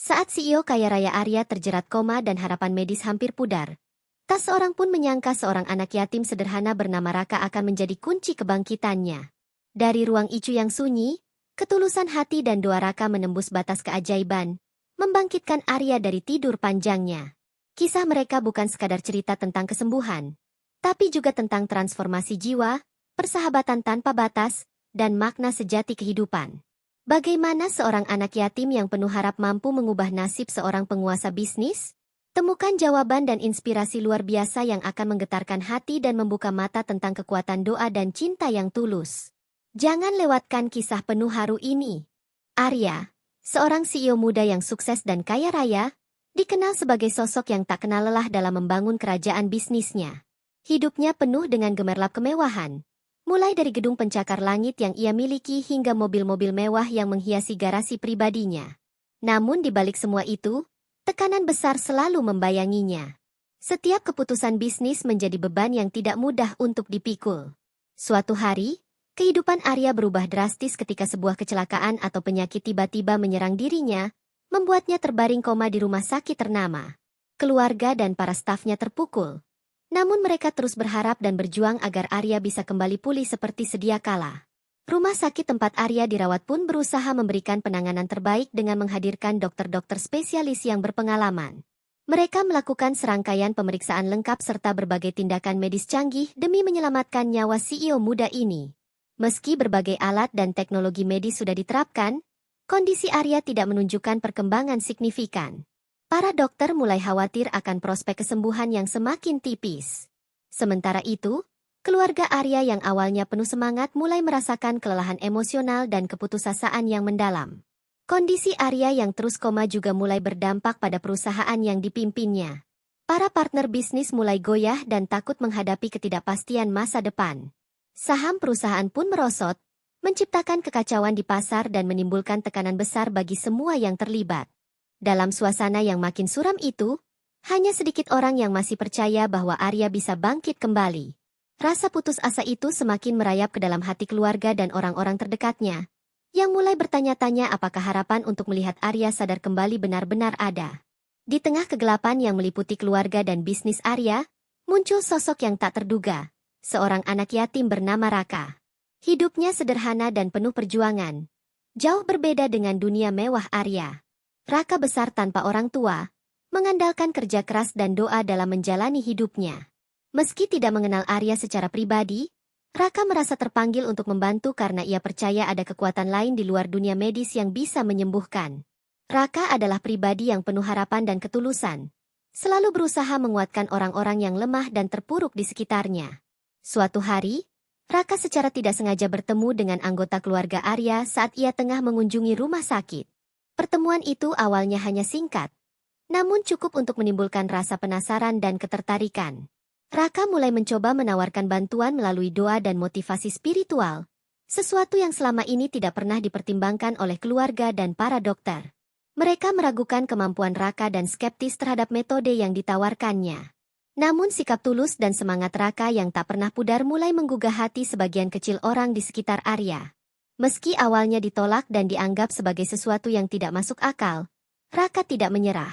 Saat CEO kaya raya Arya terjerat koma dan harapan medis hampir pudar, tak seorang pun menyangka seorang anak yatim sederhana bernama Raka akan menjadi kunci kebangkitannya. Dari ruang icu yang sunyi, ketulusan hati dan doa Raka menembus batas keajaiban, membangkitkan Arya dari tidur panjangnya. Kisah mereka bukan sekadar cerita tentang kesembuhan, tapi juga tentang transformasi jiwa, persahabatan tanpa batas, dan makna sejati kehidupan. Bagaimana seorang anak yatim yang penuh harap mampu mengubah nasib seorang penguasa bisnis? Temukan jawaban dan inspirasi luar biasa yang akan menggetarkan hati dan membuka mata tentang kekuatan doa dan cinta yang tulus. Jangan lewatkan kisah penuh haru ini. Arya, seorang CEO muda yang sukses dan kaya raya, dikenal sebagai sosok yang tak kenal lelah dalam membangun kerajaan bisnisnya. Hidupnya penuh dengan gemerlap kemewahan. Mulai dari gedung pencakar langit yang ia miliki hingga mobil-mobil mewah yang menghiasi garasi pribadinya. Namun di balik semua itu, tekanan besar selalu membayanginya. Setiap keputusan bisnis menjadi beban yang tidak mudah untuk dipikul. Suatu hari, kehidupan Arya berubah drastis ketika sebuah kecelakaan atau penyakit tiba-tiba menyerang dirinya, membuatnya terbaring koma di rumah sakit ternama. Keluarga dan para stafnya terpukul. Namun mereka terus berharap dan berjuang agar Arya bisa kembali pulih seperti sedia kala. Rumah sakit tempat Arya dirawat pun berusaha memberikan penanganan terbaik dengan menghadirkan dokter-dokter spesialis yang berpengalaman. Mereka melakukan serangkaian pemeriksaan lengkap serta berbagai tindakan medis canggih demi menyelamatkan nyawa CEO muda ini. Meski berbagai alat dan teknologi medis sudah diterapkan, kondisi Arya tidak menunjukkan perkembangan signifikan. Para dokter mulai khawatir akan prospek kesembuhan yang semakin tipis. Sementara itu, keluarga Arya yang awalnya penuh semangat mulai merasakan kelelahan emosional dan keputusasaan yang mendalam. Kondisi Arya yang terus koma juga mulai berdampak pada perusahaan yang dipimpinnya. Para partner bisnis mulai goyah dan takut menghadapi ketidakpastian masa depan. Saham perusahaan pun merosot, menciptakan kekacauan di pasar dan menimbulkan tekanan besar bagi semua yang terlibat. Dalam suasana yang makin suram itu, hanya sedikit orang yang masih percaya bahwa Arya bisa bangkit kembali. Rasa putus asa itu semakin merayap ke dalam hati keluarga dan orang-orang terdekatnya, yang mulai bertanya-tanya apakah harapan untuk melihat Arya sadar kembali benar-benar ada. Di tengah kegelapan yang meliputi keluarga dan bisnis Arya, muncul sosok yang tak terduga, seorang anak yatim bernama Raka. Hidupnya sederhana dan penuh perjuangan, jauh berbeda dengan dunia mewah Arya. Raka besar tanpa orang tua, mengandalkan kerja keras dan doa dalam menjalani hidupnya. Meski tidak mengenal Arya secara pribadi, Raka merasa terpanggil untuk membantu karena ia percaya ada kekuatan lain di luar dunia medis yang bisa menyembuhkan. Raka adalah pribadi yang penuh harapan dan ketulusan, selalu berusaha menguatkan orang-orang yang lemah dan terpuruk di sekitarnya. Suatu hari, Raka secara tidak sengaja bertemu dengan anggota keluarga Arya saat ia tengah mengunjungi rumah sakit. Pertemuan itu awalnya hanya singkat, namun cukup untuk menimbulkan rasa penasaran dan ketertarikan. Raka mulai mencoba menawarkan bantuan melalui doa dan motivasi spiritual, sesuatu yang selama ini tidak pernah dipertimbangkan oleh keluarga dan para dokter. Mereka meragukan kemampuan Raka dan skeptis terhadap metode yang ditawarkannya. Namun sikap tulus dan semangat Raka yang tak pernah pudar mulai menggugah hati sebagian kecil orang di sekitar Arya. Meski awalnya ditolak dan dianggap sebagai sesuatu yang tidak masuk akal, Raka tidak menyerah.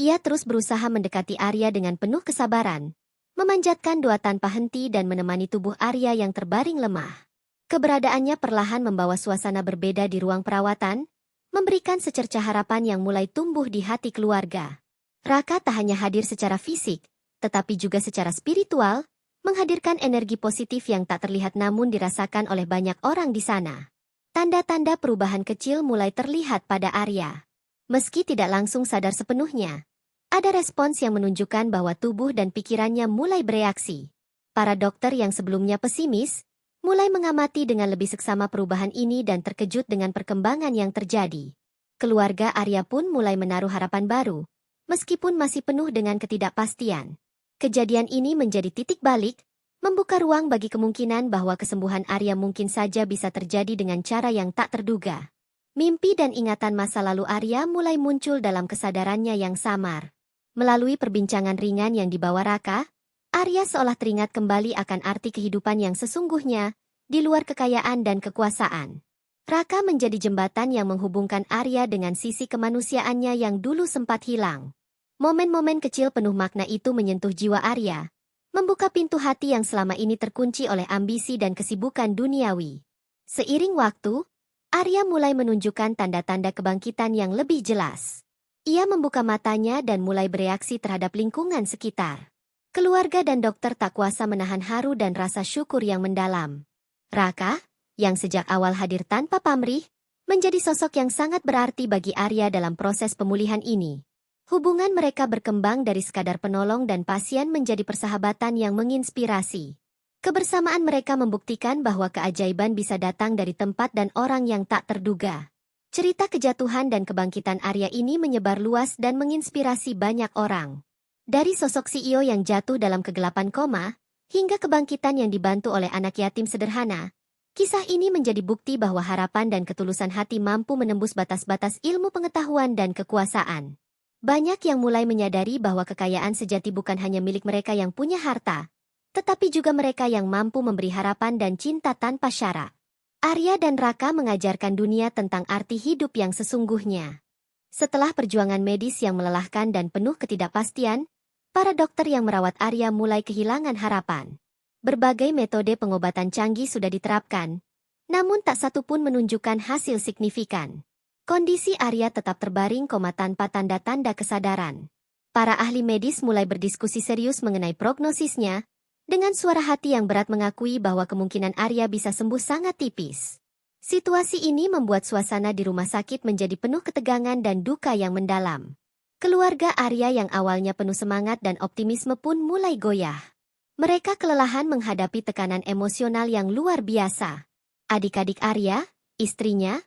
Ia terus berusaha mendekati Arya dengan penuh kesabaran, memanjatkan doa tanpa henti dan menemani tubuh Arya yang terbaring lemah. Keberadaannya perlahan membawa suasana berbeda di ruang perawatan, memberikan secercah harapan yang mulai tumbuh di hati keluarga. Raka tak hanya hadir secara fisik, tetapi juga secara spiritual, menghadirkan energi positif yang tak terlihat namun dirasakan oleh banyak orang di sana. Tanda-tanda perubahan kecil mulai terlihat pada Arya. Meski tidak langsung sadar sepenuhnya, ada respons yang menunjukkan bahwa tubuh dan pikirannya mulai bereaksi. Para dokter yang sebelumnya pesimis, mulai mengamati dengan lebih seksama perubahan ini dan terkejut dengan perkembangan yang terjadi. Keluarga Arya pun mulai menaruh harapan baru, meskipun masih penuh dengan ketidakpastian. Kejadian ini menjadi titik balik, membuka ruang bagi kemungkinan bahwa kesembuhan Arya mungkin saja bisa terjadi dengan cara yang tak terduga. Mimpi dan ingatan masa lalu Arya mulai muncul dalam kesadarannya yang samar. Melalui perbincangan ringan yang dibawa Raka, Arya seolah teringat kembali akan arti kehidupan yang sesungguhnya, di luar kekayaan dan kekuasaan. Raka menjadi jembatan yang menghubungkan Arya dengan sisi kemanusiaannya yang dulu sempat hilang. Momen-momen kecil penuh makna itu menyentuh jiwa Arya, membuka pintu hati yang selama ini terkunci oleh ambisi dan kesibukan duniawi. Seiring waktu, Arya mulai menunjukkan tanda-tanda kebangkitan yang lebih jelas. Ia membuka matanya dan mulai bereaksi terhadap lingkungan sekitar. Keluarga dan dokter tak kuasa menahan haru dan rasa syukur yang mendalam. Raka, yang sejak awal hadir tanpa pamrih, menjadi sosok yang sangat berarti bagi Arya dalam proses pemulihan ini. Hubungan mereka berkembang dari sekadar penolong dan pasien menjadi persahabatan yang menginspirasi. Kebersamaan mereka membuktikan bahwa keajaiban bisa datang dari tempat dan orang yang tak terduga. Cerita kejatuhan dan kebangkitan Arya ini menyebar luas dan menginspirasi banyak orang. Dari sosok CEO yang jatuh dalam kegelapan koma, hingga kebangkitan yang dibantu oleh anak yatim sederhana, kisah ini menjadi bukti bahwa harapan dan ketulusan hati mampu menembus batas-batas ilmu pengetahuan dan kekuasaan. Banyak yang mulai menyadari bahwa kekayaan sejati bukan hanya milik mereka yang punya harta, tetapi juga mereka yang mampu memberi harapan dan cinta tanpa syarat. Arya dan Raka mengajarkan dunia tentang arti hidup yang sesungguhnya. Setelah perjuangan medis yang melelahkan dan penuh ketidakpastian, para dokter yang merawat Arya mulai kehilangan harapan. Berbagai metode pengobatan canggih sudah diterapkan, namun tak satu pun menunjukkan hasil signifikan. Kondisi Arya tetap terbaring koma tanpa tanda-tanda kesadaran. Para ahli medis mulai berdiskusi serius mengenai prognosisnya, dengan suara hati yang berat mengakui bahwa kemungkinan Arya bisa sembuh sangat tipis. Situasi ini membuat suasana di rumah sakit menjadi penuh ketegangan dan duka yang mendalam. Keluarga Arya yang awalnya penuh semangat dan optimisme pun mulai goyah. Mereka kelelahan menghadapi tekanan emosional yang luar biasa. Adik-adik Arya, istrinya,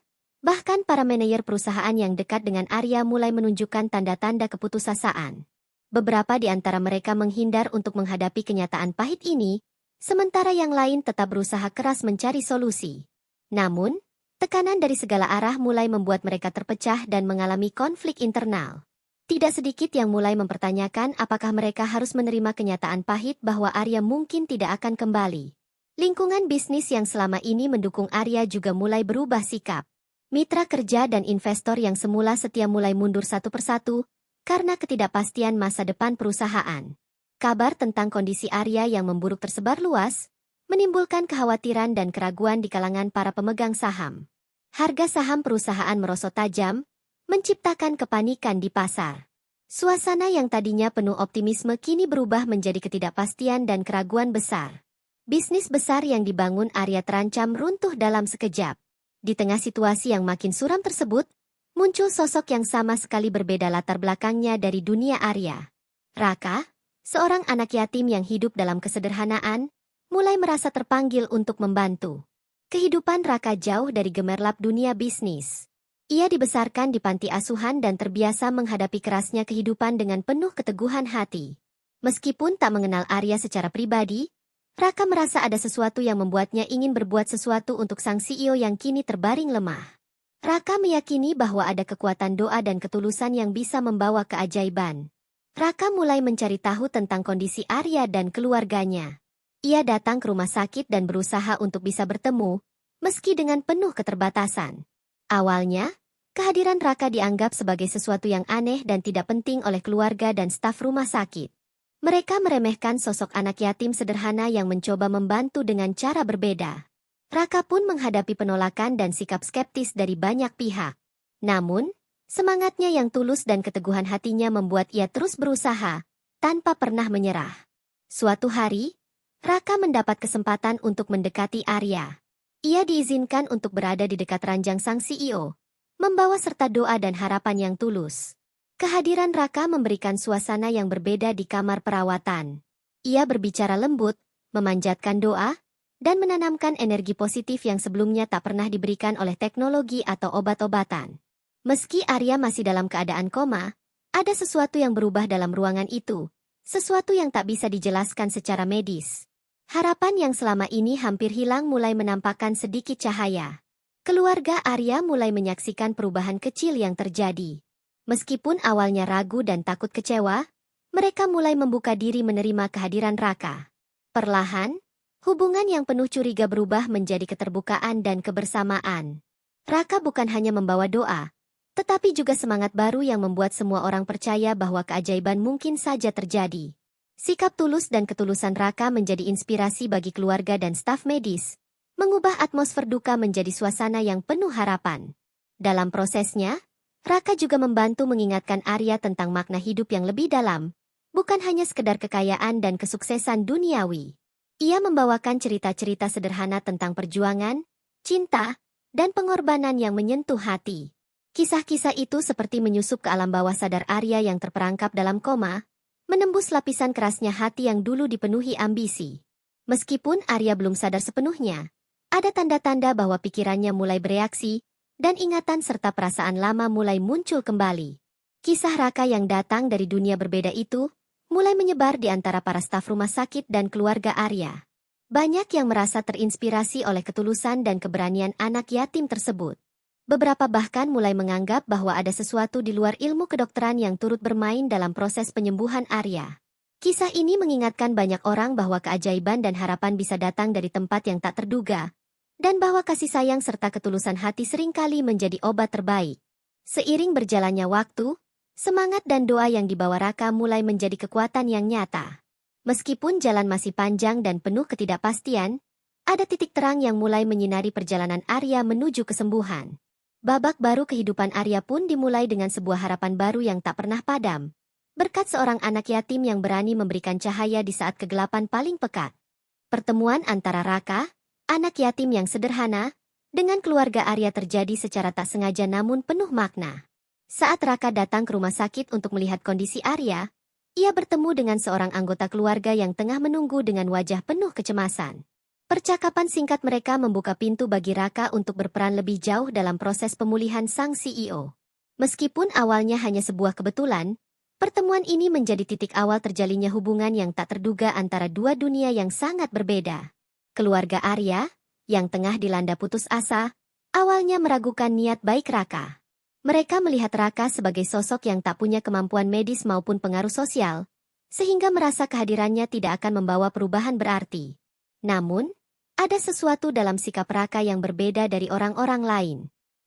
bahkan para manajer perusahaan yang dekat dengan Arya mulai menunjukkan tanda-tanda keputusasaan. Beberapa di antara mereka menghindar untuk menghadapi kenyataan pahit ini, sementara yang lain tetap berusaha keras mencari solusi. Namun, tekanan dari segala arah mulai membuat mereka terpecah dan mengalami konflik internal. Tidak sedikit yang mulai mempertanyakan apakah mereka harus menerima kenyataan pahit bahwa Arya mungkin tidak akan kembali. Lingkungan bisnis yang selama ini mendukung Arya juga mulai berubah sikap. Mitra kerja dan investor yang semula setia mulai mundur satu persatu karena ketidakpastian masa depan perusahaan. Kabar tentang kondisi Arya yang memburuk tersebar luas, menimbulkan kekhawatiran dan keraguan di kalangan para pemegang saham. Harga saham perusahaan merosot tajam, menciptakan kepanikan di pasar. Suasana yang tadinya penuh optimisme kini berubah menjadi ketidakpastian dan keraguan besar. Bisnis besar yang dibangun Arya terancam runtuh dalam sekejap. Di tengah situasi yang makin suram tersebut, muncul sosok yang sama sekali berbeda latar belakangnya dari dunia Arya. Raka, seorang anak yatim yang hidup dalam kesederhanaan, mulai merasa terpanggil untuk membantu. Kehidupan Raka jauh dari gemerlap dunia bisnis. Ia dibesarkan di panti asuhan dan terbiasa menghadapi kerasnya kehidupan dengan penuh keteguhan hati. Meskipun tak mengenal Arya secara pribadi, Raka merasa ada sesuatu yang membuatnya ingin berbuat sesuatu untuk sang CEO yang kini terbaring lemah. Raka meyakini bahwa ada kekuatan doa dan ketulusan yang bisa membawa keajaiban. Raka mulai mencari tahu tentang kondisi Arya dan keluarganya. Ia datang ke rumah sakit dan berusaha untuk bisa bertemu, meski dengan penuh keterbatasan. Awalnya, kehadiran Raka dianggap sebagai sesuatu yang aneh dan tidak penting oleh keluarga dan staf rumah sakit. Mereka meremehkan sosok anak yatim sederhana yang mencoba membantu dengan cara berbeda. Raka pun menghadapi penolakan dan sikap skeptis dari banyak pihak. Namun, semangatnya yang tulus dan keteguhan hatinya membuat ia terus berusaha, tanpa pernah menyerah. Suatu hari, Raka mendapat kesempatan untuk mendekati Arya. Ia diizinkan untuk berada di dekat ranjang sang CEO, membawa serta doa dan harapan yang tulus. Kehadiran Raka memberikan suasana yang berbeda di kamar perawatan. Ia berbicara lembut, memanjatkan doa, dan menanamkan energi positif yang sebelumnya tak pernah diberikan oleh teknologi atau obat-obatan. Meski Arya masih dalam keadaan koma, ada sesuatu yang berubah dalam ruangan itu, sesuatu yang tak bisa dijelaskan secara medis. Harapan yang selama ini hampir hilang mulai menampakkan sedikit cahaya. Keluarga Arya mulai menyaksikan perubahan kecil yang terjadi. Meskipun awalnya ragu dan takut kecewa, mereka mulai membuka diri menerima kehadiran Raka. Perlahan, hubungan yang penuh curiga berubah menjadi keterbukaan dan kebersamaan. Raka bukan hanya membawa doa, tetapi juga semangat baru yang membuat semua orang percaya bahwa keajaiban mungkin saja terjadi. Sikap tulus dan ketulusan Raka menjadi inspirasi bagi keluarga dan staf medis, mengubah atmosfer duka menjadi suasana yang penuh harapan. Dalam prosesnya, Raka juga membantu mengingatkan Arya tentang makna hidup yang lebih dalam, bukan hanya sekedar kekayaan dan kesuksesan duniawi. Ia membawakan cerita-cerita sederhana tentang perjuangan, cinta, dan pengorbanan yang menyentuh hati. Kisah-kisah itu seperti menyusup ke alam bawah sadar Arya yang terperangkap dalam koma, menembus lapisan kerasnya hati yang dulu dipenuhi ambisi. Meskipun Arya belum sadar sepenuhnya, ada tanda-tanda bahwa pikirannya mulai bereaksi, dan ingatan serta perasaan lama mulai muncul kembali. Kisah Raka yang datang dari dunia berbeda itu mulai menyebar di antara para staf rumah sakit dan keluarga Arya. Banyak yang merasa terinspirasi oleh ketulusan dan keberanian anak yatim tersebut. Beberapa bahkan mulai menganggap bahwa ada sesuatu di luar ilmu kedokteran yang turut bermain dalam proses penyembuhan Arya. Kisah ini mengingatkan banyak orang bahwa keajaiban dan harapan bisa datang dari tempat yang tak terduga, dan bahwa kasih sayang serta ketulusan hati seringkali menjadi obat terbaik. Seiring berjalannya waktu, semangat dan doa yang dibawa Raka mulai menjadi kekuatan yang nyata. Meskipun jalan masih panjang dan penuh ketidakpastian, ada titik terang yang mulai menyinari perjalanan Arya menuju kesembuhan. Babak baru kehidupan Arya pun dimulai dengan sebuah harapan baru yang tak pernah padam, berkat seorang anak yatim yang berani memberikan cahaya di saat kegelapan paling pekat. Pertemuan antara Raka, anak yatim yang sederhana, dengan keluarga Arya terjadi secara tak sengaja namun penuh makna. Saat Raka datang ke rumah sakit untuk melihat kondisi Arya, ia bertemu dengan seorang anggota keluarga yang tengah menunggu dengan wajah penuh kecemasan. Percakapan singkat mereka membuka pintu bagi Raka untuk berperan lebih jauh dalam proses pemulihan sang CEO. Meskipun awalnya hanya sebuah kebetulan, pertemuan ini menjadi titik awal terjalinnya hubungan yang tak terduga antara dua dunia yang sangat berbeda. Keluarga Arya, yang tengah dilanda putus asa, awalnya meragukan niat baik Raka. Mereka melihat Raka sebagai sosok yang tak punya kemampuan medis maupun pengaruh sosial, sehingga merasa kehadirannya tidak akan membawa perubahan berarti. Namun, ada sesuatu dalam sikap Raka yang berbeda dari orang-orang lain.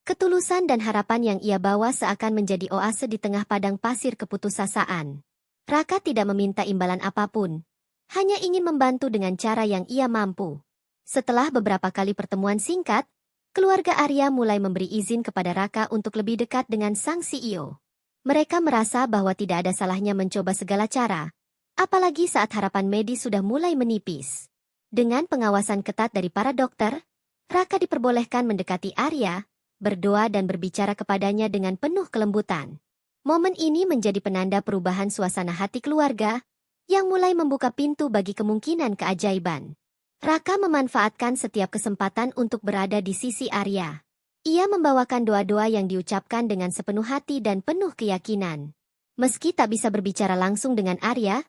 Ketulusan dan harapan yang ia bawa seakan menjadi oase di tengah padang pasir keputusasaan. Raka tidak meminta imbalan apapun, hanya ingin membantu dengan cara yang ia mampu. Setelah beberapa kali pertemuan singkat, keluarga Arya mulai memberi izin kepada Raka untuk lebih dekat dengan sang CEO. Mereka merasa bahwa tidak ada salahnya mencoba segala cara, apalagi saat harapan medis sudah mulai menipis. Dengan pengawasan ketat dari para dokter, Raka diperbolehkan mendekati Arya, berdoa dan berbicara kepadanya dengan penuh kelembutan. Momen ini menjadi penanda perubahan suasana hati keluarga, yang mulai membuka pintu bagi kemungkinan keajaiban. Raka memanfaatkan setiap kesempatan untuk berada di sisi Arya. Ia membawakan doa-doa yang diucapkan dengan sepenuh hati dan penuh keyakinan. Meski tak bisa berbicara langsung dengan Arya,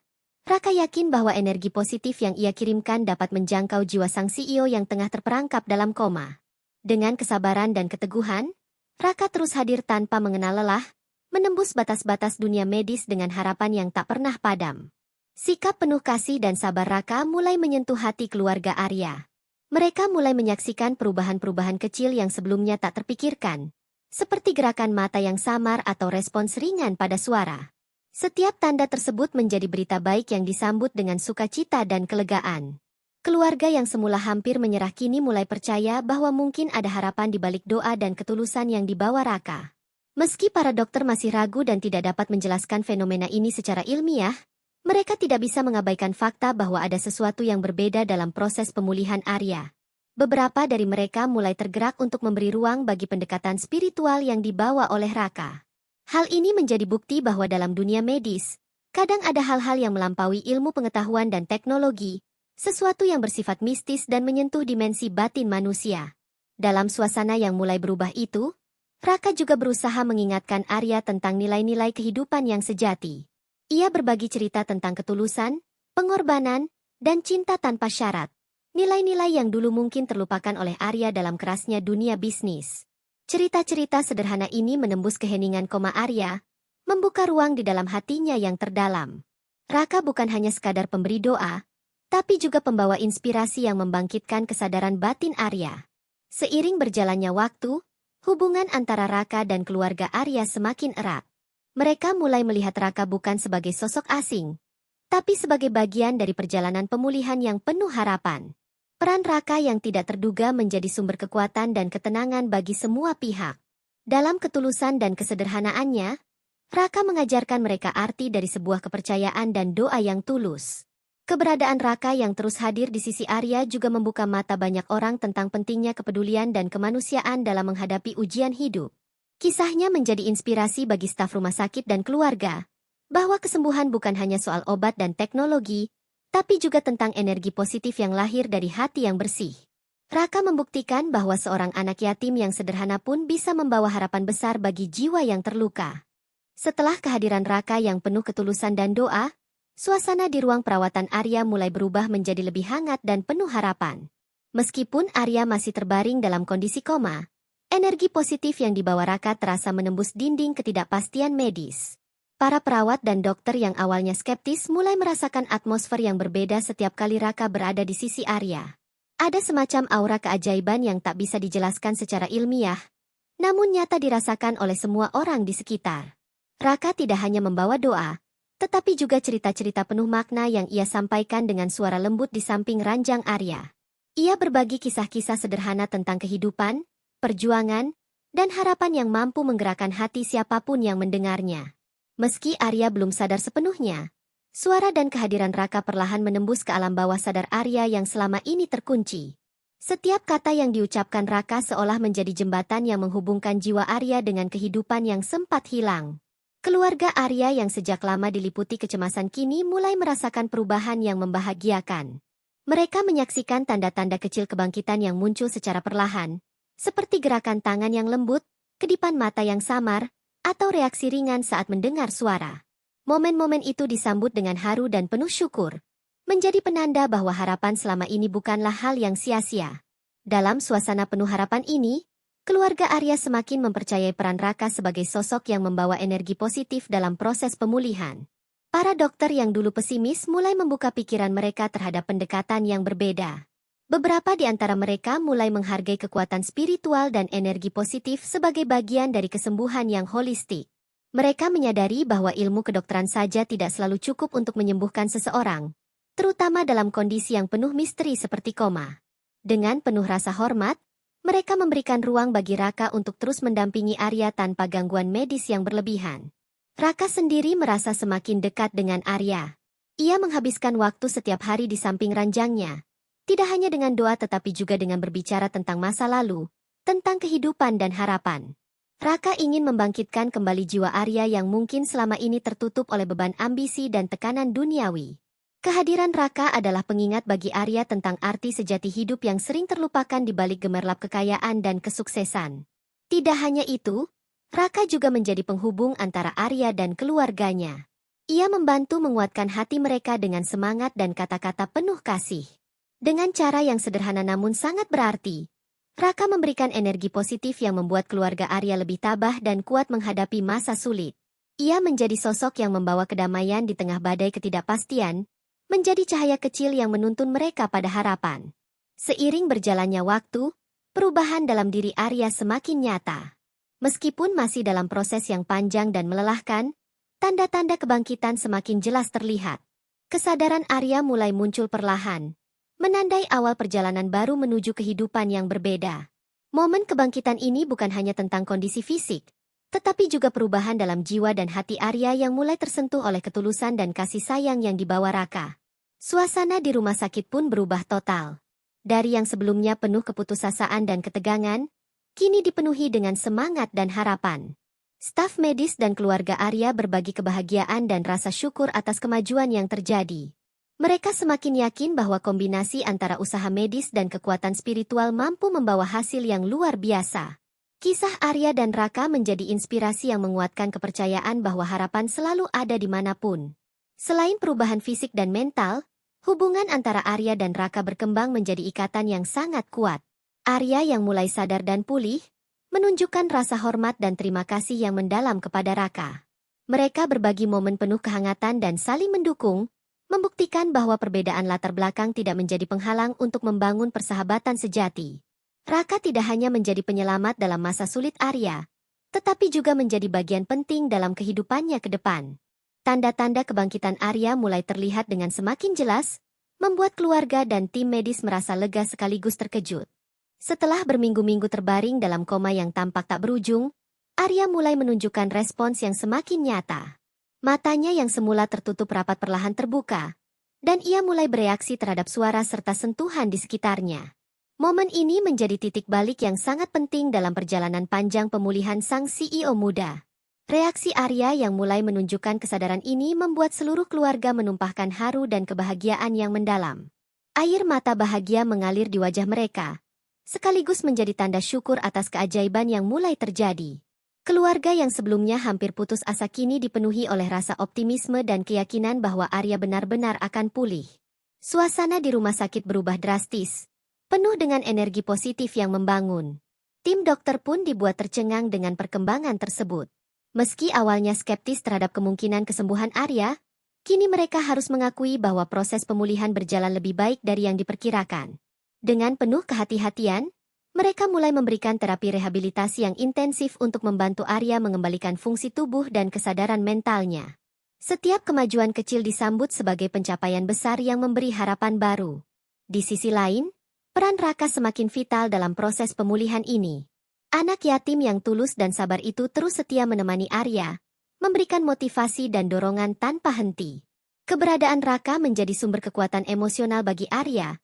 Raka yakin bahwa energi positif yang ia kirimkan dapat menjangkau jiwa sang CEO yang tengah terperangkap dalam koma. Dengan kesabaran dan keteguhan, Raka terus hadir tanpa mengenal lelah, menembus batas-batas dunia medis dengan harapan yang tak pernah padam. Sikap penuh kasih dan sabar Raka mulai menyentuh hati keluarga Arya. Mereka mulai menyaksikan perubahan-perubahan kecil yang sebelumnya tak terpikirkan, seperti gerakan mata yang samar atau respons ringan pada suara. Setiap tanda tersebut menjadi berita baik yang disambut dengan sukacita dan kelegaan. Keluarga yang semula hampir menyerah kini mulai percaya bahwa mungkin ada harapan di balik doa dan ketulusan yang dibawa Raka. Meski para dokter masih ragu dan tidak dapat menjelaskan fenomena ini secara ilmiah, mereka tidak bisa mengabaikan fakta bahwa ada sesuatu yang berbeda dalam proses pemulihan Arya. Beberapa dari mereka mulai tergerak untuk memberi ruang bagi pendekatan spiritual yang dibawa oleh Raka. Hal ini menjadi bukti bahwa dalam dunia medis, kadang ada hal-hal yang melampaui ilmu pengetahuan dan teknologi, sesuatu yang bersifat mistis dan menyentuh dimensi batin manusia. Dalam suasana yang mulai berubah itu, Raka juga berusaha mengingatkan Arya tentang nilai-nilai kehidupan yang sejati. Ia berbagi cerita tentang ketulusan, pengorbanan, dan cinta tanpa syarat. Nilai-nilai yang dulu mungkin terlupakan oleh Arya dalam kerasnya dunia bisnis. Cerita-cerita sederhana ini menembus keheningan koma Arya, membuka ruang di dalam hatinya yang terdalam. Raka bukan hanya sekadar pemberi doa, tapi juga pembawa inspirasi yang membangkitkan kesadaran batin Arya. Seiring berjalannya waktu, hubungan antara Raka dan keluarga Arya semakin erat. Mereka mulai melihat Raka bukan sebagai sosok asing, tapi sebagai bagian dari perjalanan pemulihan yang penuh harapan. Peran Raka yang tidak terduga menjadi sumber kekuatan dan ketenangan bagi semua pihak. Dalam ketulusan dan kesederhanaannya, Raka mengajarkan mereka arti dari sebuah kepercayaan dan doa yang tulus. Keberadaan Raka yang terus hadir di sisi Arya juga membuka mata banyak orang tentang pentingnya kepedulian dan kemanusiaan dalam menghadapi ujian hidup. Kisahnya menjadi inspirasi bagi staf rumah sakit dan keluarga, bahwa kesembuhan bukan hanya soal obat dan teknologi, tapi juga tentang energi positif yang lahir dari hati yang bersih. Raka membuktikan bahwa seorang anak yatim yang sederhana pun bisa membawa harapan besar bagi jiwa yang terluka. Setelah kehadiran Raka yang penuh ketulusan dan doa, suasana di ruang perawatan Arya mulai berubah menjadi lebih hangat dan penuh harapan. Meskipun Arya masih terbaring dalam kondisi koma, energi positif yang dibawa Raka terasa menembus dinding ketidakpastian medis. Para perawat dan dokter yang awalnya skeptis mulai merasakan atmosfer yang berbeda setiap kali Raka berada di sisi Arya. Ada semacam aura keajaiban yang tak bisa dijelaskan secara ilmiah, namun nyata dirasakan oleh semua orang di sekitar. Raka tidak hanya membawa doa, tetapi juga cerita-cerita penuh makna yang ia sampaikan dengan suara lembut di samping ranjang Arya. Ia berbagi kisah-kisah sederhana tentang kehidupan, perjuangan, dan harapan yang mampu menggerakkan hati siapapun yang mendengarnya. Meski Arya belum sadar sepenuhnya, suara dan kehadiran Raka perlahan menembus ke alam bawah sadar Arya yang selama ini terkunci. Setiap kata yang diucapkan Raka seolah menjadi jembatan yang menghubungkan jiwa Arya dengan kehidupan yang sempat hilang. Keluarga Arya yang sejak lama diliputi kecemasan kini mulai merasakan perubahan yang membahagiakan. Mereka menyaksikan tanda-tanda kecil kebangkitan yang muncul secara perlahan, seperti gerakan tangan yang lembut, kedipan mata yang samar, atau reaksi ringan saat mendengar suara. Momen-momen itu disambut dengan haru dan penuh syukur, menjadi penanda bahwa harapan selama ini bukanlah hal yang sia-sia. Dalam suasana penuh harapan ini, keluarga Arya semakin mempercayai peran Raka sebagai sosok yang membawa energi positif dalam proses pemulihan. Para dokter yang dulu pesimis mulai membuka pikiran mereka terhadap pendekatan yang berbeda. Beberapa di antara mereka mulai menghargai kekuatan spiritual dan energi positif sebagai bagian dari kesembuhan yang holistik. Mereka menyadari bahwa ilmu kedokteran saja tidak selalu cukup untuk menyembuhkan seseorang, terutama dalam kondisi yang penuh misteri seperti koma. Dengan penuh rasa hormat, mereka memberikan ruang bagi Raka untuk terus mendampingi Arya tanpa gangguan medis yang berlebihan. Raka sendiri merasa semakin dekat dengan Arya. Ia menghabiskan waktu setiap hari di samping ranjangnya, tidak hanya dengan doa tetapi juga dengan berbicara tentang masa lalu, tentang kehidupan dan harapan. Raka ingin membangkitkan kembali jiwa Arya yang mungkin selama ini tertutup oleh beban ambisi dan tekanan duniawi. Kehadiran Raka adalah pengingat bagi Arya tentang arti sejati hidup yang sering terlupakan di balik gemerlap kekayaan dan kesuksesan. Tidak hanya itu, Raka juga menjadi penghubung antara Arya dan keluarganya. Ia membantu menguatkan hati mereka dengan semangat dan kata-kata penuh kasih. Dengan cara yang sederhana namun sangat berarti, Raka memberikan energi positif yang membuat keluarga Arya lebih tabah dan kuat menghadapi masa sulit. Ia menjadi sosok yang membawa kedamaian di tengah badai ketidakpastian, menjadi cahaya kecil yang menuntun mereka pada harapan. Seiring berjalannya waktu, perubahan dalam diri Arya semakin nyata. Meskipun masih dalam proses yang panjang dan melelahkan, tanda-tanda kebangkitan semakin jelas terlihat. Kesadaran Arya mulai muncul perlahan, menandai awal perjalanan baru menuju kehidupan yang berbeda. Momen kebangkitan ini bukan hanya tentang kondisi fisik, tetapi juga perubahan dalam jiwa dan hati Arya yang mulai tersentuh oleh ketulusan dan kasih sayang yang dibawa Raka. Suasana di rumah sakit pun berubah total. Dari yang sebelumnya penuh keputusasaan dan ketegangan, kini dipenuhi dengan semangat dan harapan. Staf medis dan keluarga Arya berbagi kebahagiaan dan rasa syukur atas kemajuan yang terjadi. Mereka semakin yakin bahwa kombinasi antara usaha medis dan kekuatan spiritual mampu membawa hasil yang luar biasa. Kisah Arya dan Raka menjadi inspirasi yang menguatkan kepercayaan bahwa harapan selalu ada dimanapun. Selain perubahan fisik dan mental, hubungan antara Arya dan Raka berkembang menjadi ikatan yang sangat kuat. Arya yang mulai sadar dan pulih, menunjukkan rasa hormat dan terima kasih yang mendalam kepada Raka. Mereka berbagi momen penuh kehangatan dan saling mendukung, membuktikan bahwa perbedaan latar belakang tidak menjadi penghalang untuk membangun persahabatan sejati. Raka tidak hanya menjadi penyelamat dalam masa sulit Arya, tetapi juga menjadi bagian penting dalam kehidupannya ke depan. Tanda-tanda kebangkitan Arya mulai terlihat dengan semakin jelas, membuat keluarga dan tim medis merasa lega sekaligus terkejut. Setelah berminggu-minggu terbaring dalam koma yang tampak tak berujung, Arya mulai menunjukkan respons yang semakin nyata. Matanya yang semula tertutup rapat perlahan terbuka, dan ia mulai bereaksi terhadap suara serta sentuhan di sekitarnya. Momen ini menjadi titik balik yang sangat penting dalam perjalanan panjang pemulihan sang CEO muda. Reaksi Arya yang mulai menunjukkan kesadaran ini membuat seluruh keluarga menumpahkan haru dan kebahagiaan yang mendalam. Air mata bahagia mengalir di wajah mereka, sekaligus menjadi tanda syukur atas keajaiban yang mulai terjadi. Keluarga yang sebelumnya hampir putus asa kini dipenuhi oleh rasa optimisme dan keyakinan bahwa Arya benar-benar akan pulih. Suasana di rumah sakit berubah drastis, penuh dengan energi positif yang membangun. Tim dokter pun dibuat tercengang dengan perkembangan tersebut. Meski awalnya skeptis terhadap kemungkinan kesembuhan Arya, kini mereka harus mengakui bahwa proses pemulihan berjalan lebih baik dari yang diperkirakan. Dengan penuh kehati-hatian, mereka mulai memberikan terapi rehabilitasi yang intensif untuk membantu Arya mengembalikan fungsi tubuh dan kesadaran mentalnya. Setiap kemajuan kecil disambut sebagai pencapaian besar yang memberi harapan baru. Di sisi lain, peran Raka semakin vital dalam proses pemulihan ini. Anak yatim yang tulus dan sabar itu terus setia menemani Arya, memberikan motivasi dan dorongan tanpa henti. Keberadaan Raka menjadi sumber kekuatan emosional bagi Arya,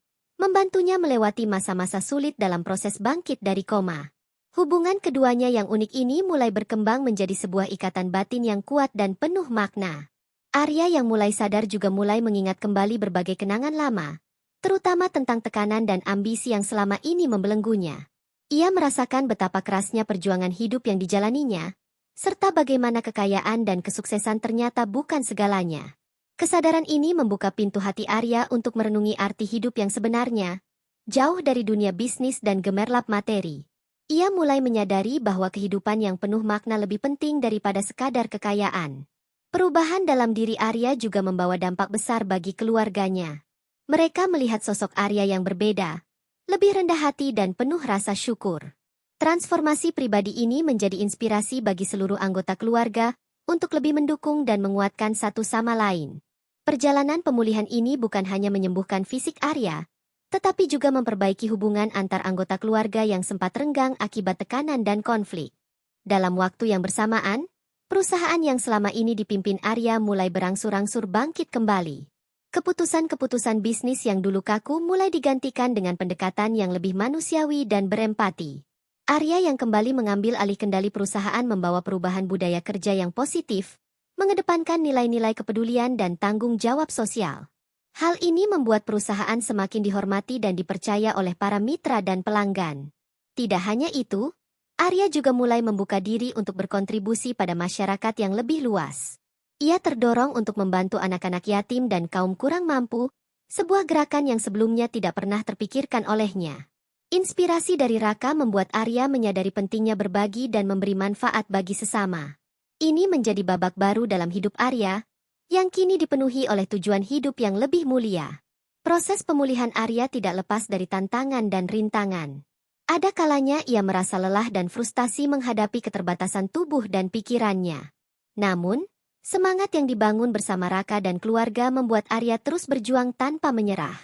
membantunya melewati masa-masa sulit dalam proses bangkit dari koma. Hubungan keduanya yang unik ini mulai berkembang menjadi sebuah ikatan batin yang kuat dan penuh makna. Arya yang mulai sadar juga mulai mengingat kembali berbagai kenangan lama, terutama tentang tekanan dan ambisi yang selama ini membelenggunya. Ia merasakan betapa kerasnya perjuangan hidup yang dijalaninya, serta bagaimana kekayaan dan kesuksesan ternyata bukan segalanya. Kesadaran ini membuka pintu hati Arya untuk merenungi arti hidup yang sebenarnya, jauh dari dunia bisnis dan gemerlap materi. Ia mulai menyadari bahwa kehidupan yang penuh makna lebih penting daripada sekadar kekayaan. Perubahan dalam diri Arya juga membawa dampak besar bagi keluarganya. Mereka melihat sosok Arya yang berbeda, lebih rendah hati dan penuh rasa syukur. Transformasi pribadi ini menjadi inspirasi bagi seluruh anggota keluarga untuk lebih mendukung dan menguatkan satu sama lain. Perjalanan pemulihan ini bukan hanya menyembuhkan fisik Arya, tetapi juga memperbaiki hubungan antar anggota keluarga yang sempat renggang akibat tekanan dan konflik. Dalam waktu yang bersamaan, perusahaan yang selama ini dipimpin Arya mulai berangsur-angsur bangkit kembali. Keputusan-keputusan bisnis yang dulu kaku mulai digantikan dengan pendekatan yang lebih manusiawi dan berempati. Arya yang kembali mengambil alih kendali perusahaan membawa perubahan budaya kerja yang positif, mengedepankan nilai-nilai kepedulian dan tanggung jawab sosial. Hal ini membuat perusahaan semakin dihormati dan dipercaya oleh para mitra dan pelanggan. Tidak hanya itu, Arya juga mulai membuka diri untuk berkontribusi pada masyarakat yang lebih luas. Ia terdorong untuk membantu anak-anak yatim dan kaum kurang mampu, sebuah gerakan yang sebelumnya tidak pernah terpikirkan olehnya. Inspirasi dari Raka membuat Arya menyadari pentingnya berbagi dan memberi manfaat bagi sesama. Ini menjadi babak baru dalam hidup Arya, yang kini dipenuhi oleh tujuan hidup yang lebih mulia. Proses pemulihan Arya tidak lepas dari tantangan dan rintangan. Ada kalanya ia merasa lelah dan frustasi menghadapi keterbatasan tubuh dan pikirannya. Namun, semangat yang dibangun bersama Raka dan keluarga membuat Arya terus berjuang tanpa menyerah.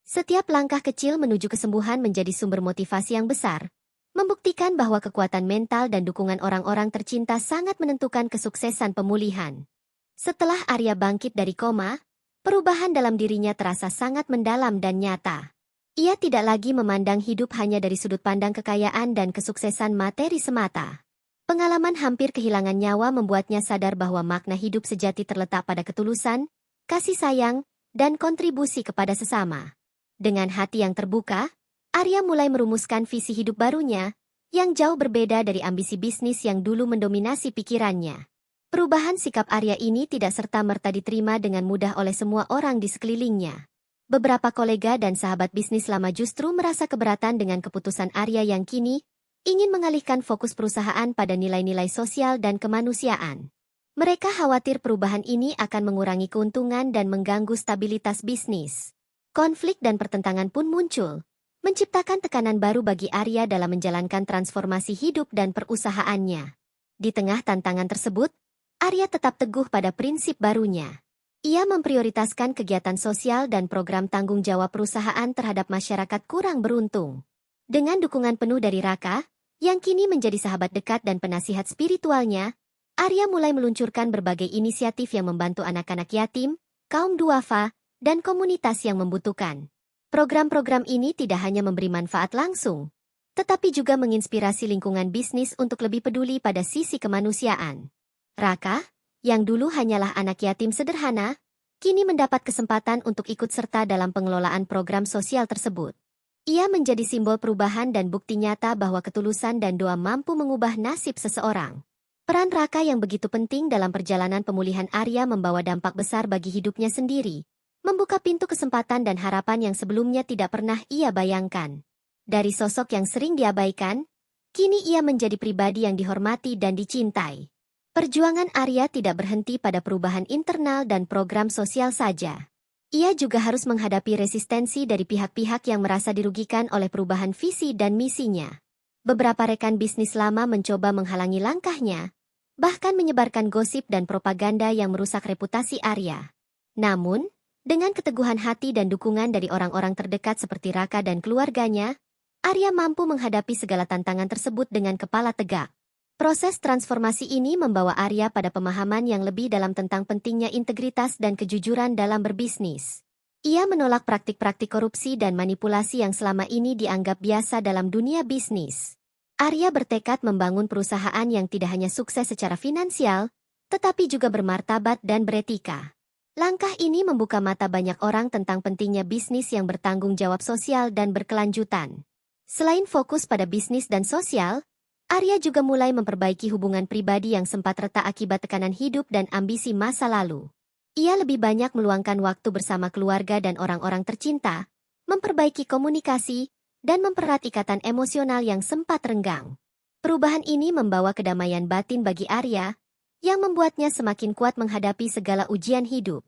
Setiap langkah kecil menuju kesembuhan menjadi sumber motivasi yang besar, membuktikan bahwa kekuatan mental dan dukungan orang-orang tercinta sangat menentukan kesuksesan pemulihan. Setelah Arya bangkit dari koma, perubahan dalam dirinya terasa sangat mendalam dan nyata. Ia tidak lagi memandang hidup hanya dari sudut pandang kekayaan dan kesuksesan materi semata. Pengalaman hampir kehilangan nyawa membuatnya sadar bahwa makna hidup sejati terletak pada ketulusan, kasih sayang, dan kontribusi kepada sesama. Dengan hati yang terbuka, Arya mulai merumuskan visi hidup barunya, yang jauh berbeda dari ambisi bisnis yang dulu mendominasi pikirannya. Perubahan sikap Arya ini tidak serta-merta diterima dengan mudah oleh semua orang di sekelilingnya. Beberapa kolega dan sahabat bisnis lama justru merasa keberatan dengan keputusan Arya yang kini ingin mengalihkan fokus perusahaan pada nilai-nilai sosial dan kemanusiaan. Mereka khawatir perubahan ini akan mengurangi keuntungan dan mengganggu stabilitas bisnis. Konflik dan pertentangan pun muncul, menciptakan tekanan baru bagi Arya dalam menjalankan transformasi hidup dan perusahaannya. Di tengah tantangan tersebut, Arya tetap teguh pada prinsip barunya. Ia memprioritaskan kegiatan sosial dan program tanggung jawab perusahaan terhadap masyarakat kurang beruntung. Dengan dukungan penuh dari Raka, yang kini menjadi sahabat dekat dan penasihat spiritualnya, Arya mulai meluncurkan berbagai inisiatif yang membantu anak-anak yatim, kaum duafa, dan komunitas yang membutuhkan. Program-program ini tidak hanya memberi manfaat langsung, tetapi juga menginspirasi lingkungan bisnis untuk lebih peduli pada sisi kemanusiaan. Raka, yang dulu hanyalah anak yatim sederhana, kini mendapat kesempatan untuk ikut serta dalam pengelolaan program sosial tersebut. Ia menjadi simbol perubahan dan bukti nyata bahwa ketulusan dan doa mampu mengubah nasib seseorang. Peran Raka yang begitu penting dalam perjalanan pemulihan Arya membawa dampak besar bagi hidupnya sendiri, membuka pintu kesempatan dan harapan yang sebelumnya tidak pernah ia bayangkan. Dari sosok yang sering diabaikan, kini ia menjadi pribadi yang dihormati dan dicintai. Perjuangan Arya tidak berhenti pada perubahan internal dan program sosial saja. Ia juga harus menghadapi resistensi dari pihak-pihak yang merasa dirugikan oleh perubahan visi dan misinya. Beberapa rekan bisnis lama mencoba menghalangi langkahnya, bahkan menyebarkan gosip dan propaganda yang merusak reputasi Arya. Namun, dengan keteguhan hati dan dukungan dari orang-orang terdekat seperti Raka dan keluarganya, Arya mampu menghadapi segala tantangan tersebut dengan kepala tegak. Proses transformasi ini membawa Arya pada pemahaman yang lebih dalam tentang pentingnya integritas dan kejujuran dalam berbisnis. Ia menolak praktik-praktik korupsi dan manipulasi yang selama ini dianggap biasa dalam dunia bisnis. Arya bertekad membangun perusahaan yang tidak hanya sukses secara finansial, tetapi juga bermartabat dan beretika. Langkah ini membuka mata banyak orang tentang pentingnya bisnis yang bertanggung jawab sosial dan berkelanjutan. Selain fokus pada bisnis dan sosial, Arya juga mulai memperbaiki hubungan pribadi yang sempat retak akibat tekanan hidup dan ambisi masa lalu. Ia lebih banyak meluangkan waktu bersama keluarga dan orang-orang tercinta, memperbaiki komunikasi, dan mempererat ikatan emosional yang sempat renggang. Perubahan ini membawa kedamaian batin bagi Arya, yang membuatnya semakin kuat menghadapi segala ujian hidup.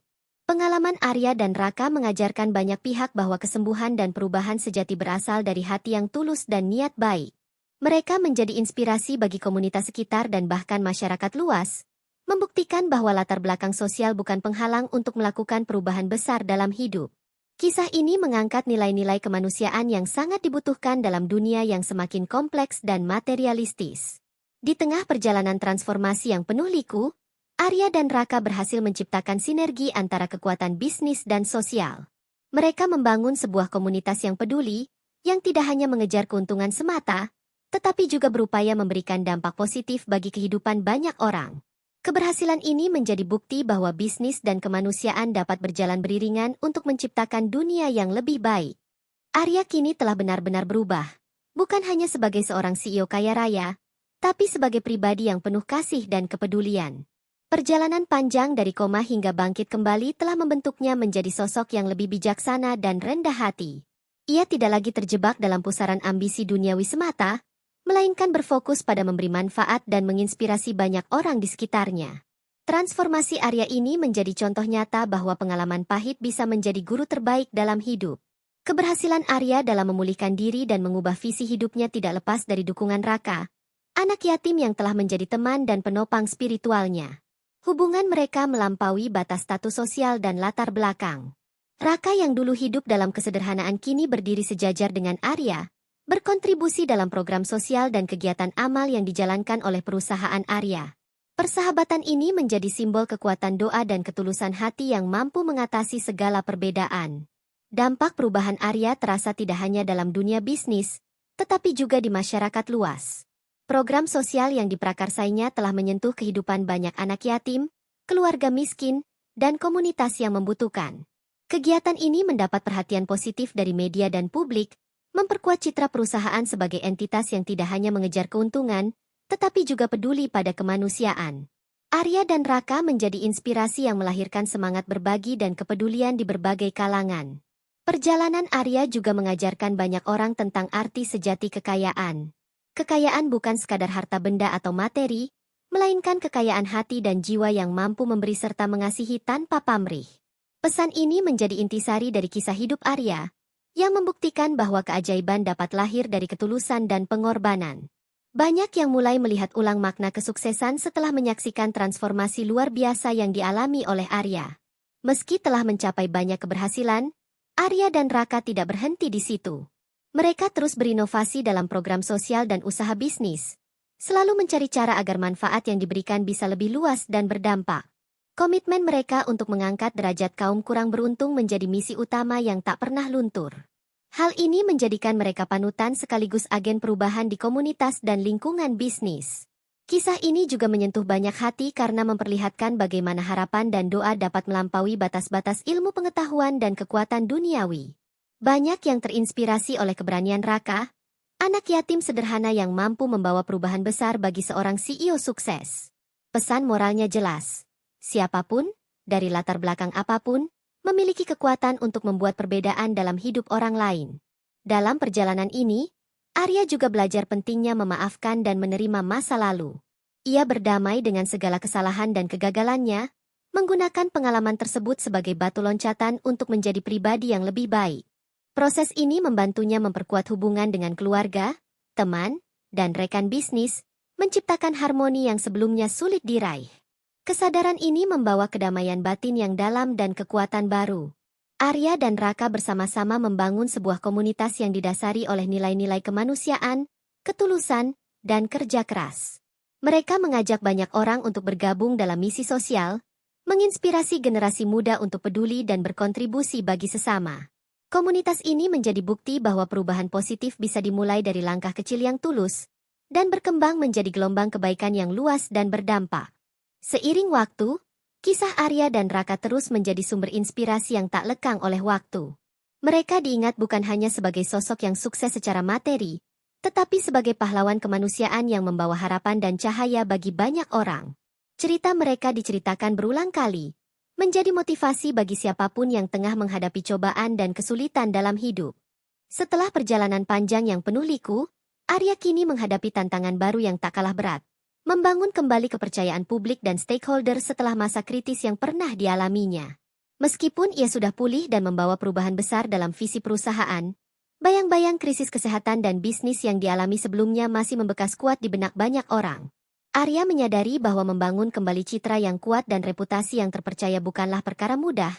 Pengalaman Arya dan Raka mengajarkan banyak pihak bahwa kesembuhan dan perubahan sejati berasal dari hati yang tulus dan niat baik. Mereka menjadi inspirasi bagi komunitas sekitar dan bahkan masyarakat luas, membuktikan bahwa latar belakang sosial bukan penghalang untuk melakukan perubahan besar dalam hidup. Kisah ini mengangkat nilai-nilai kemanusiaan yang sangat dibutuhkan dalam dunia yang semakin kompleks dan materialistis. Di tengah perjalanan transformasi yang penuh liku, Arya dan Raka berhasil menciptakan sinergi antara kekuatan bisnis dan sosial. Mereka membangun sebuah komunitas yang peduli, yang tidak hanya mengejar keuntungan semata, tetapi juga berupaya memberikan dampak positif bagi kehidupan banyak orang. Keberhasilan ini menjadi bukti bahwa bisnis dan kemanusiaan dapat berjalan beriringan untuk menciptakan dunia yang lebih baik. Arya kini telah benar-benar berubah, bukan hanya sebagai seorang CEO kaya raya, tapi sebagai pribadi yang penuh kasih dan kepedulian. Perjalanan panjang dari koma hingga bangkit kembali telah membentuknya menjadi sosok yang lebih bijaksana dan rendah hati. Ia tidak lagi terjebak dalam pusaran ambisi duniawi semata, melainkan berfokus pada memberi manfaat dan menginspirasi banyak orang di sekitarnya. Transformasi Arya ini menjadi contoh nyata bahwa pengalaman pahit bisa menjadi guru terbaik dalam hidup. Keberhasilan Arya dalam memulihkan diri dan mengubah visi hidupnya tidak lepas dari dukungan Raka, anak yatim yang telah menjadi teman dan penopang spiritualnya. Hubungan mereka melampaui batas status sosial dan latar belakang. Raka yang dulu hidup dalam kesederhanaan kini berdiri sejajar dengan Arya, berkontribusi dalam program sosial dan kegiatan amal yang dijalankan oleh perusahaan Arya. Persahabatan ini menjadi simbol kekuatan doa dan ketulusan hati yang mampu mengatasi segala perbedaan. Dampak perubahan Arya terasa tidak hanya dalam dunia bisnis, tetapi juga di masyarakat luas. Program sosial yang diprakarsainya telah menyentuh kehidupan banyak anak yatim, keluarga miskin, dan komunitas yang membutuhkan. Kegiatan ini mendapat perhatian positif dari media dan publik, memperkuat citra perusahaan sebagai entitas yang tidak hanya mengejar keuntungan, tetapi juga peduli pada kemanusiaan. Arya dan Raka menjadi inspirasi yang melahirkan semangat berbagi dan kepedulian di berbagai kalangan. Perjalanan Arya juga mengajarkan banyak orang tentang arti sejati kekayaan. Kekayaan bukan sekadar harta benda atau materi, melainkan kekayaan hati dan jiwa yang mampu memberi serta mengasihi tanpa pamrih. Pesan ini menjadi intisari dari kisah hidup Arya, yang membuktikan bahwa keajaiban dapat lahir dari ketulusan dan pengorbanan. Banyak yang mulai melihat ulang makna kesuksesan setelah menyaksikan transformasi luar biasa yang dialami oleh Arya. Meski telah mencapai banyak keberhasilan, Arya dan Raka tidak berhenti di situ. Mereka terus berinovasi dalam program sosial dan usaha bisnis, selalu mencari cara agar manfaat yang diberikan bisa lebih luas dan berdampak. Komitmen mereka untuk mengangkat derajat kaum kurang beruntung menjadi misi utama yang tak pernah luntur. Hal ini menjadikan mereka panutan sekaligus agen perubahan di komunitas dan lingkungan bisnis. Kisah ini juga menyentuh banyak hati karena memperlihatkan bagaimana harapan dan doa dapat melampaui batas-batas ilmu pengetahuan dan kekuatan duniawi. Banyak yang terinspirasi oleh keberanian Raka, anak yatim sederhana yang mampu membawa perubahan besar bagi seorang CEO sukses. Pesan moralnya jelas. Siapapun, dari latar belakang apapun, memiliki kekuatan untuk membuat perbedaan dalam hidup orang lain. Dalam perjalanan ini, Arya juga belajar pentingnya memaafkan dan menerima masa lalu. Ia berdamai dengan segala kesalahan dan kegagalannya, menggunakan pengalaman tersebut sebagai batu loncatan untuk menjadi pribadi yang lebih baik. Proses ini membantunya memperkuat hubungan dengan keluarga, teman, dan rekan bisnis, menciptakan harmoni yang sebelumnya sulit diraih. Kesadaran ini membawa kedamaian batin yang dalam dan kekuatan baru. Arya dan Raka bersama-sama membangun sebuah komunitas yang didasari oleh nilai-nilai kemanusiaan, ketulusan, dan kerja keras. Mereka mengajak banyak orang untuk bergabung dalam misi sosial, menginspirasi generasi muda untuk peduli dan berkontribusi bagi sesama. Komunitas ini menjadi bukti bahwa perubahan positif bisa dimulai dari langkah kecil yang tulus, dan berkembang menjadi gelombang kebaikan yang luas dan berdampak. Seiring waktu, kisah Arya dan Raka terus menjadi sumber inspirasi yang tak lekang oleh waktu. Mereka diingat bukan hanya sebagai sosok yang sukses secara materi, tetapi sebagai pahlawan kemanusiaan yang membawa harapan dan cahaya bagi banyak orang. Cerita mereka diceritakan berulang kali, menjadi motivasi bagi siapapun yang tengah menghadapi cobaan dan kesulitan dalam hidup. Setelah perjalanan panjang yang penuh liku, Arya kini menghadapi tantangan baru yang tak kalah berat. Membangun kembali kepercayaan publik dan stakeholder setelah masa kritis yang pernah dialaminya. Meskipun ia sudah pulih dan membawa perubahan besar dalam visi perusahaan, bayang-bayang krisis kesehatan dan bisnis yang dialami sebelumnya masih membekas kuat di benak banyak orang. Arya menyadari bahwa membangun kembali citra yang kuat dan reputasi yang terpercaya bukanlah perkara mudah,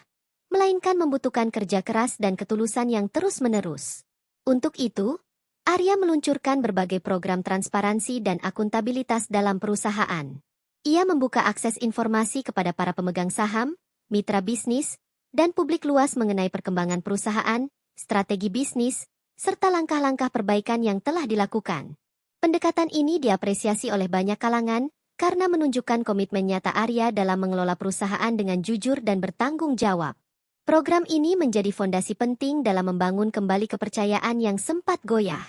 melainkan membutuhkan kerja keras dan ketulusan yang terus-menerus. Untuk itu, Arya meluncurkan berbagai program transparansi dan akuntabilitas dalam perusahaan. Ia membuka akses informasi kepada para pemegang saham, mitra bisnis, dan publik luas mengenai perkembangan perusahaan, strategi bisnis, serta langkah-langkah perbaikan yang telah dilakukan. Pendekatan ini diapresiasi oleh banyak kalangan karena menunjukkan komitmen nyata Arya dalam mengelola perusahaan dengan jujur dan bertanggung jawab. Program ini menjadi fondasi penting dalam membangun kembali kepercayaan yang sempat goyah.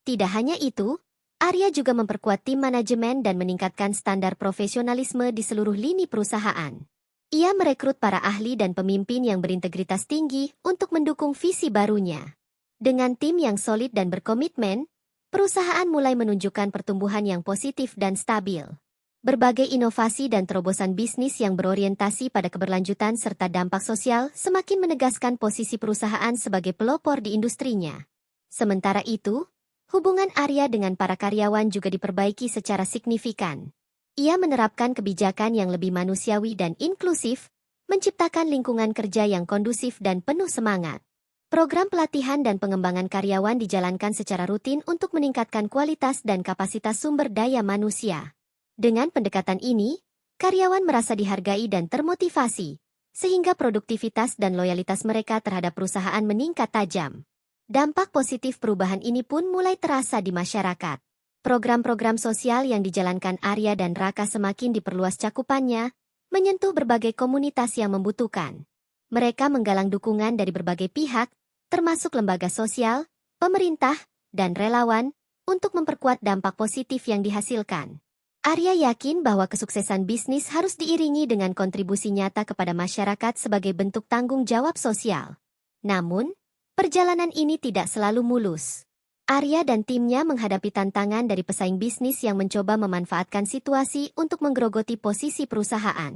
Tidak hanya itu, Arya juga memperkuat tim manajemen dan meningkatkan standar profesionalisme di seluruh lini perusahaan. Ia merekrut para ahli dan pemimpin yang berintegritas tinggi untuk mendukung visi barunya. Dengan tim yang solid dan berkomitmen, perusahaan mulai menunjukkan pertumbuhan yang positif dan stabil. Berbagai inovasi dan terobosan bisnis yang berorientasi pada keberlanjutan serta dampak sosial semakin menegaskan posisi perusahaan sebagai pelopor di industrinya. Sementara itu, hubungan Arya dengan para karyawan juga diperbaiki secara signifikan. Ia menerapkan kebijakan yang lebih manusiawi dan inklusif, menciptakan lingkungan kerja yang kondusif dan penuh semangat. Program pelatihan dan pengembangan karyawan dijalankan secara rutin untuk meningkatkan kualitas dan kapasitas sumber daya manusia. Dengan pendekatan ini, karyawan merasa dihargai dan termotivasi, sehingga produktivitas dan loyalitas mereka terhadap perusahaan meningkat tajam. Dampak positif perubahan ini pun mulai terasa di masyarakat. Program-program sosial yang dijalankan Arya dan Raka semakin diperluas cakupannya, menyentuh berbagai komunitas yang membutuhkan. Mereka menggalang dukungan dari berbagai pihak, termasuk lembaga sosial, pemerintah, dan relawan, untuk memperkuat dampak positif yang dihasilkan. Arya yakin bahwa kesuksesan bisnis harus diiringi dengan kontribusi nyata kepada masyarakat sebagai bentuk tanggung jawab sosial. Namun, perjalanan ini tidak selalu mulus. Arya dan timnya menghadapi tantangan dari pesaing bisnis yang mencoba memanfaatkan situasi untuk menggerogoti posisi perusahaan.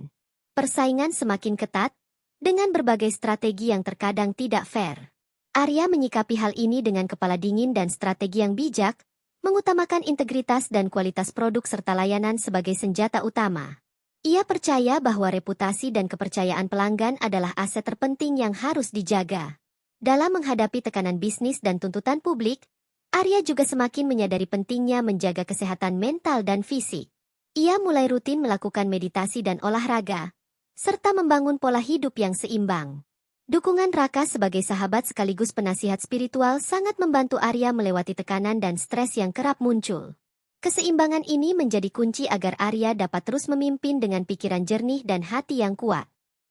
Persaingan semakin ketat, dengan berbagai strategi yang terkadang tidak fair. Arya menyikapi hal ini dengan kepala dingin dan strategi yang bijak, mengutamakan integritas dan kualitas produk serta layanan sebagai senjata utama. Ia percaya bahwa reputasi dan kepercayaan pelanggan adalah aset terpenting yang harus dijaga. Dalam menghadapi tekanan bisnis dan tuntutan publik, Arya juga semakin menyadari pentingnya menjaga kesehatan mental dan fisik. Ia mulai rutin melakukan meditasi dan olahraga, serta membangun pola hidup yang seimbang. Dukungan Raka sebagai sahabat sekaligus penasihat spiritual sangat membantu Arya melewati tekanan dan stres yang kerap muncul. Keseimbangan ini menjadi kunci agar Arya dapat terus memimpin dengan pikiran jernih dan hati yang kuat.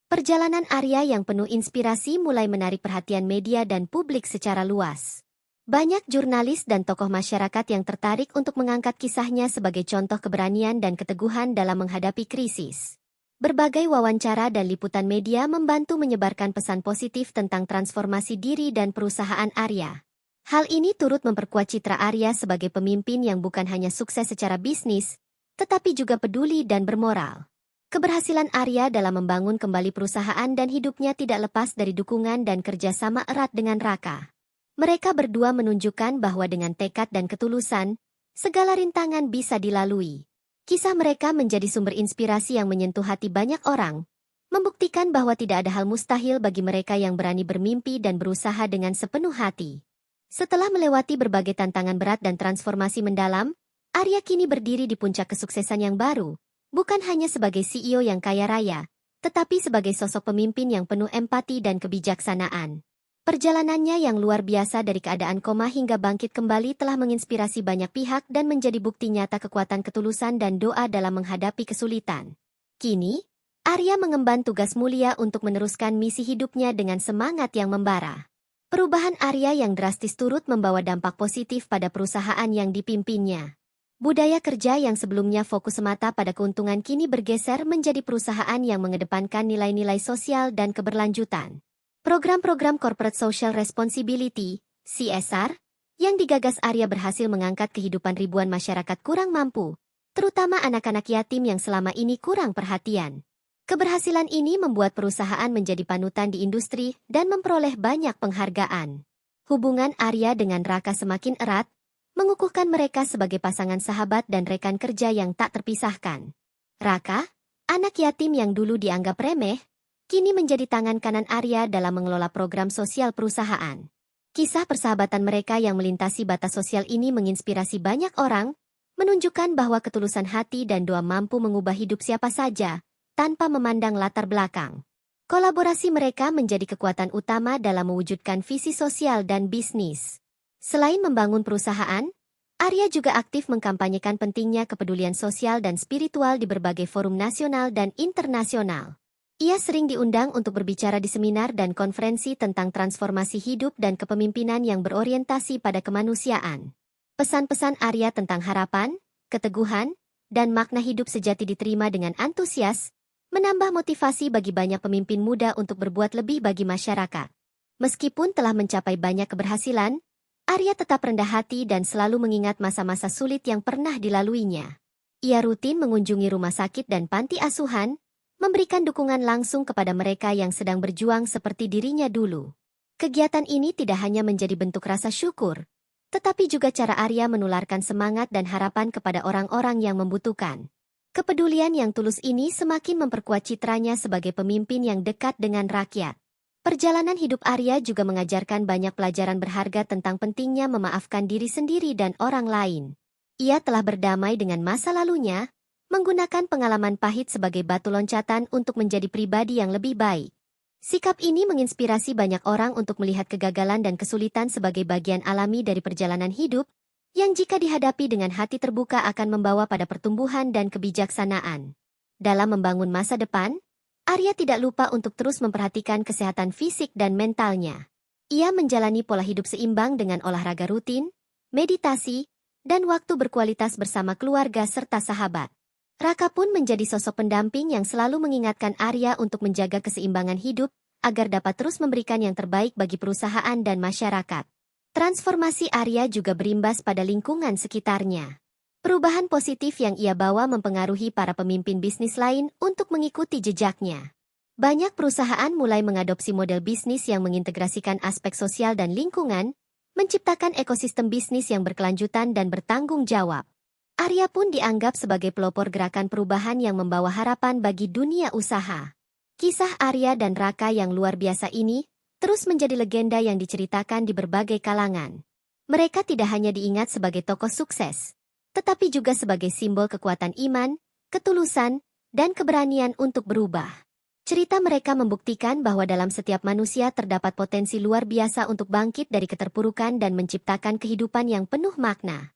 Perjalanan Arya yang penuh inspirasi mulai menarik perhatian media dan publik secara luas. Banyak jurnalis dan tokoh masyarakat yang tertarik untuk mengangkat kisahnya sebagai contoh keberanian dan keteguhan dalam menghadapi krisis. Berbagai wawancara dan liputan media membantu menyebarkan pesan positif tentang transformasi diri dan perusahaan Arya. Hal ini turut memperkuat citra Arya sebagai pemimpin yang bukan hanya sukses secara bisnis, tetapi juga peduli dan bermoral. Keberhasilan Arya dalam membangun kembali perusahaan dan hidupnya tidak lepas dari dukungan dan kerjasama erat dengan Raka. Mereka berdua menunjukkan bahwa dengan tekad dan ketulusan, segala rintangan bisa dilalui. Kisah mereka menjadi sumber inspirasi yang menyentuh hati banyak orang, membuktikan bahwa tidak ada hal mustahil bagi mereka yang berani bermimpi dan berusaha dengan sepenuh hati. Setelah melewati berbagai tantangan berat dan transformasi mendalam, Arya kini berdiri di puncak kesuksesan yang baru, bukan hanya sebagai CEO yang kaya raya, tetapi sebagai sosok pemimpin yang penuh empati dan kebijaksanaan. Perjalanannya yang luar biasa dari keadaan koma hingga bangkit kembali telah menginspirasi banyak pihak dan menjadi bukti nyata kekuatan ketulusan dan doa dalam menghadapi kesulitan. Kini, Arya mengemban tugas mulia untuk meneruskan misi hidupnya dengan semangat yang membara. Perubahan Arya yang drastis turut membawa dampak positif pada perusahaan yang dipimpinnya. Budaya kerja yang sebelumnya fokus semata pada keuntungan kini bergeser menjadi perusahaan yang mengedepankan nilai-nilai sosial dan keberlanjutan. Program-program Corporate Social Responsibility, CSR, yang digagas Arya berhasil mengangkat kehidupan ribuan masyarakat kurang mampu, terutama anak-anak yatim yang selama ini kurang perhatian. Keberhasilan ini membuat perusahaan menjadi panutan di industri dan memperoleh banyak penghargaan. Hubungan Arya dengan Raka semakin erat, mengukuhkan mereka sebagai pasangan sahabat dan rekan kerja yang tak terpisahkan. Raka, anak yatim yang dulu dianggap remeh, kini menjadi tangan kanan Arya dalam mengelola program sosial perusahaan. Kisah persahabatan mereka yang melintasi batas sosial ini menginspirasi banyak orang, menunjukkan bahwa ketulusan hati dan doa mampu mengubah hidup siapa saja, tanpa memandang latar belakang. Kolaborasi mereka menjadi kekuatan utama dalam mewujudkan visi sosial dan bisnis. Selain membangun perusahaan, Arya juga aktif mengkampanyekan pentingnya kepedulian sosial dan spiritual di berbagai forum nasional dan internasional. Ia sering diundang untuk berbicara di seminar dan konferensi tentang transformasi hidup dan kepemimpinan yang berorientasi pada kemanusiaan. Pesan-pesan Arya tentang harapan, keteguhan, dan makna hidup sejati diterima dengan antusias, menambah motivasi bagi banyak pemimpin muda untuk berbuat lebih bagi masyarakat. Meskipun telah mencapai banyak keberhasilan, Arya tetap rendah hati dan selalu mengingat masa-masa sulit yang pernah dilaluinya. Ia rutin mengunjungi rumah sakit dan panti asuhan, memberikan dukungan langsung kepada mereka yang sedang berjuang seperti dirinya dulu. Kegiatan ini tidak hanya menjadi bentuk rasa syukur, tetapi juga cara Arya menularkan semangat dan harapan kepada orang-orang yang membutuhkan. Kepedulian yang tulus ini semakin memperkuat citranya sebagai pemimpin yang dekat dengan rakyat. Perjalanan hidup Arya juga mengajarkan banyak pelajaran berharga tentang pentingnya memaafkan diri sendiri dan orang lain. Ia telah berdamai dengan masa lalunya, menggunakan pengalaman pahit sebagai batu loncatan untuk menjadi pribadi yang lebih baik. Sikap ini menginspirasi banyak orang untuk melihat kegagalan dan kesulitan sebagai bagian alami dari perjalanan hidup, yang jika dihadapi dengan hati terbuka akan membawa pada pertumbuhan dan kebijaksanaan. Dalam membangun masa depan, Arya tidak lupa untuk terus memperhatikan kesehatan fisik dan mentalnya. Ia menjalani pola hidup seimbang dengan olahraga rutin, meditasi, dan waktu berkualitas bersama keluarga serta sahabat. Raka pun menjadi sosok pendamping yang selalu mengingatkan Arya untuk menjaga keseimbangan hidup, agar dapat terus memberikan yang terbaik bagi perusahaan dan masyarakat. Transformasi Arya juga berimbas pada lingkungan sekitarnya. Perubahan positif yang ia bawa mempengaruhi para pemimpin bisnis lain untuk mengikuti jejaknya. Banyak perusahaan mulai mengadopsi model bisnis yang mengintegrasikan aspek sosial dan lingkungan, menciptakan ekosistem bisnis yang berkelanjutan dan bertanggung jawab. Arya pun dianggap sebagai pelopor gerakan perubahan yang membawa harapan bagi dunia usaha. Kisah Arya dan Raka yang luar biasa ini terus menjadi legenda yang diceritakan di berbagai kalangan. Mereka tidak hanya diingat sebagai tokoh sukses, tetapi juga sebagai simbol kekuatan iman, ketulusan, dan keberanian untuk berubah. Cerita mereka membuktikan bahwa dalam setiap manusia terdapat potensi luar biasa untuk bangkit dari keterpurukan dan menciptakan kehidupan yang penuh makna.